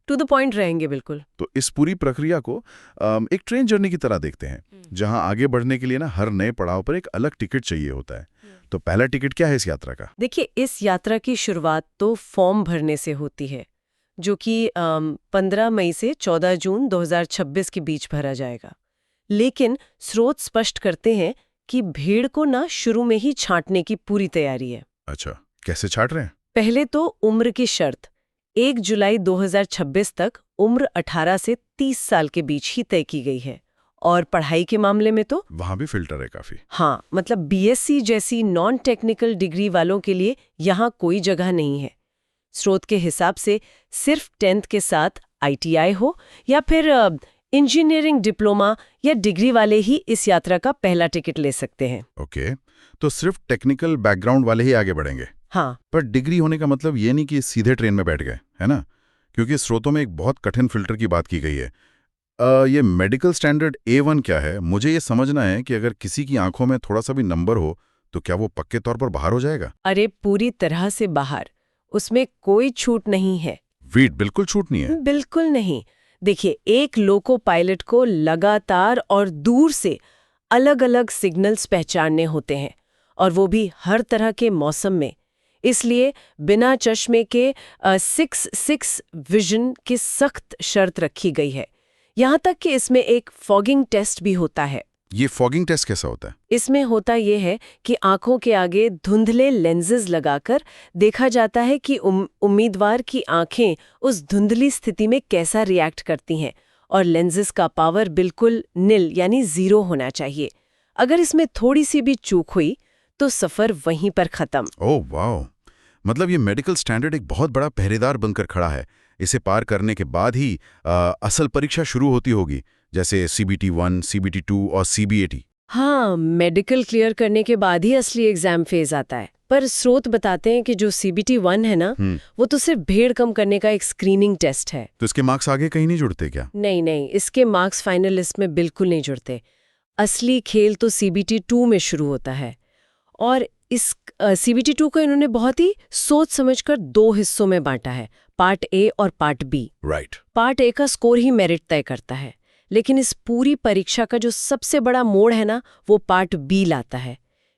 To the point रहेंगे बिल्कुल। तो इस पूरी प्रक्रिया को एक ट्रेन जर्नी की तरह देखते हैं, जहां आगे बढ़ने के लिए ना हर नए पड़ाव पर एक अलग टिकट चाहिए होता है। तो पहला टिकट क्या है इस यात्रा का? देखिए, इस यात्रा की शुरुआत तो फॉर्म भरने से होती है, जो कि 15 मई से 14 जून 2026 के बीच भरा जाएगा। लेकिन स्रोत स्पष्ट करते हैं कि भीड़ को ना शुरू में ही छांटने की पूरी तैयारी है। अच्छा, कैसे छाट रहे हैं? पहले तो उम्र की शर्त 1 जुलाई 2026 तक उम्र 18 से 30 साल के बीच ही तय की गई है। और पढ़ाई के मामले में तो वहां भी फिल्टर है काफी। हाँ, मतलब बीएससी जैसी नॉन टेक्निकल डिग्री वालों के लिए यहाँ कोई जगह नहीं है। स्रोत के हिसाब से सिर्फ 10th के साथ आईटीआई हो या फिर इंजीनियरिंग डिप्लोमा या डिग्री वाले ही इस यात्रा का पहला टिकट ले सकते हैं। ओके, तो सिर्फ टेक्निकल बैकग्राउंड वाले ही आगे बढ़ेंगे। हाँ, पर डिग्री होने का मतलब ये नहीं कि सीधे ट्रेन में बैठ गए, है ना? क्योंकि स्रोतों में एक बहुत कठिन फिल्टर की बात की गई है। ये मेडिकल स्टैंडर्ड A1 क्या है? मुझे ये समझना है कि अगर किसी की आंखों में थोड़ा सा भी नंबर हो तो क्या वो पक्के तौर पर बाहर हो जाएगा? अरे पूरी तरह से बाहर, उसमें कोई छूट नहीं है। वीट बिल्कुल छूट नहीं है। बिल्कुल नहीं। देखिए, एक लोको पायलट को लगातार और दूर से अलग-अलग सिग्नल्स पहचानने होते हैं, और वो भी हर तरह के मौसम में। इसलिए बिना चश्मे के 6-6 विजन की सख्त शर्त रखी गई है। यहाँ तक कि इसमें एक फॉगिंग टेस्ट भी होता है। ये फॉगिंग टेस्ट कैसा होता है? इसमें होता ये है कि आंखों के आगे धुंधले लेंसेज लगाकर देखा जाता है कि उम्मीदवार की आंखें उस धुंधली स्थिति में कैसा रिएक्ट करती हैं, और लेंसेज का पावर बिल्कुल निल यानी 0 होना चाहिए। अगर इसमें थोड़ी सी भी चूक हुई तो सफर वहीं पर खत्म। ओह वाह! मतलब ये मेडिकल स्टैंडर्ड एक बहुत बड़ा पहरेदार बनकर खड़ा है। इसे पार करने के बाद ही असल परीक्षा शुरू होती होगी, जैसे CBT-1, CBT-2 और CBAT। हाँ, मेडिकल क्लियर करने के बाद ही असली एग्जाम फेज आता है। पर स्रोत बताते हैं कि जो CBT-1 है ना, वो तो सिर्फ भीड़ कम करने का एक स्क्रीनिंग टेस्ट है। तो इसके मार्क्स आगे कहीं नहीं जुड़ते क्या? नहीं नहीं, इसके मार्क्स फाइनल लिस्ट में बिल्कुल नहीं जुड़ते। असली खेल तो CBT-2 में शुरू होता है। और इस CBT-2 को इन्होंने बहुत ही सोच समझकर 2 हिस्सों में बांटा है, पार्ट ए और part B. Right. Part A का स्कोर ही मेरिट तय करता है, लेकिन इस पूरी परीक्षा का जो सबसे बड़ा मोड़ है ना, वो पार्ट बी लाता है।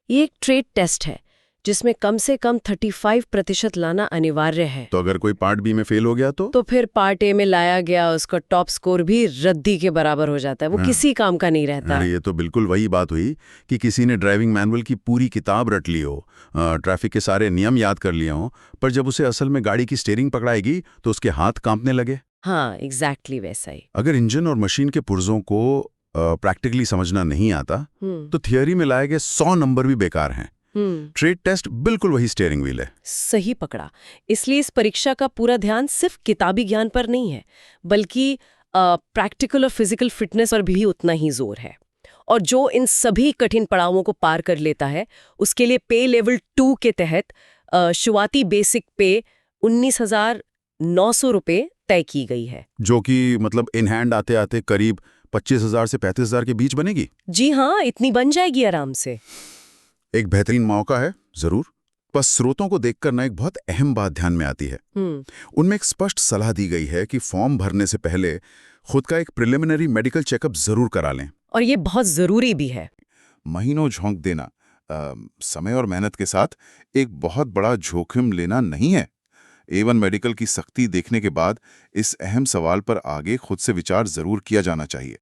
ये एक ट्रेड टेस्ट है जिसमें कम से कम 35% लाना अनिवार्य है। तो अगर कोई पार्ट बी में फेल हो गया तो फिर पार्ट ए में लाया गया उसका टॉप स्कोर भी रद्दी के बराबर हो जाता है। वो किसी काम का नहीं रहता। अरे ये तो बिल्कुल वही बात हुई कि किसी ने ड्राइविंग मैनुअल की पूरी किताब रट ली हो, ट्रैफिक के सारे नियम याद कर लिए हों, पर जब उसे असल में गाड़ी की स्टीयरिंग पकड़ाएगी तो उसके हाथ कांपने लगे। हाँ, एग्जैक्टली वैसा ही। अगर इंजन और मशीन के पुर्जों को प्रैक्टिकली समझना नहीं आता तो थियोरी में लाए गए 100 नंबर भी बेकार हैं। ट्रेड टेस्ट बिल्कुल वही स्टीयरिंग व्हील है। सही पकड़ा। इसलिए इस परीक्षा का पूरा ध्यान सिर्फ किताबी ज्ञान पर नहीं है, बल्कि प्रैक्टिकल और फिजिकल फिटनेस पर भी उतना ही जोर है। और जो इन सभी कठिन पड़ावों को पार कर लेता है, उसके लिए पे लेवल 2 के तहत शुरुआती बेसिक पे 19,900 रुपये तय की गई है। जो कि मतलब इन हैंड आते आते करीब 25,000 से 35,000 के बीच बनेगी। जी हाँ, इतनी बन जाएगी आराम से। एक बेहतरीन मौका है जरूर। बस स्रोतों को देखकर ना एक बहुत अहम बात ध्यान में आती है। उनमें एक स्पष्ट सलाह दी गई है कि फॉर्म भरने से पहले खुद का एक प्रिलिमिनरी मेडिकल चेकअप जरूर करा लें। और ये बहुत जरूरी भी है। महीनों झोंक देना, समय और मेहनत के साथ एक बहुत बड़ा जोखिम लेना नहीं है। A1 मेडिकल की सख्ती देखने के बाद इस अहम सवाल पर आगे खुद से विचार जरूर किया जाना चाहिए।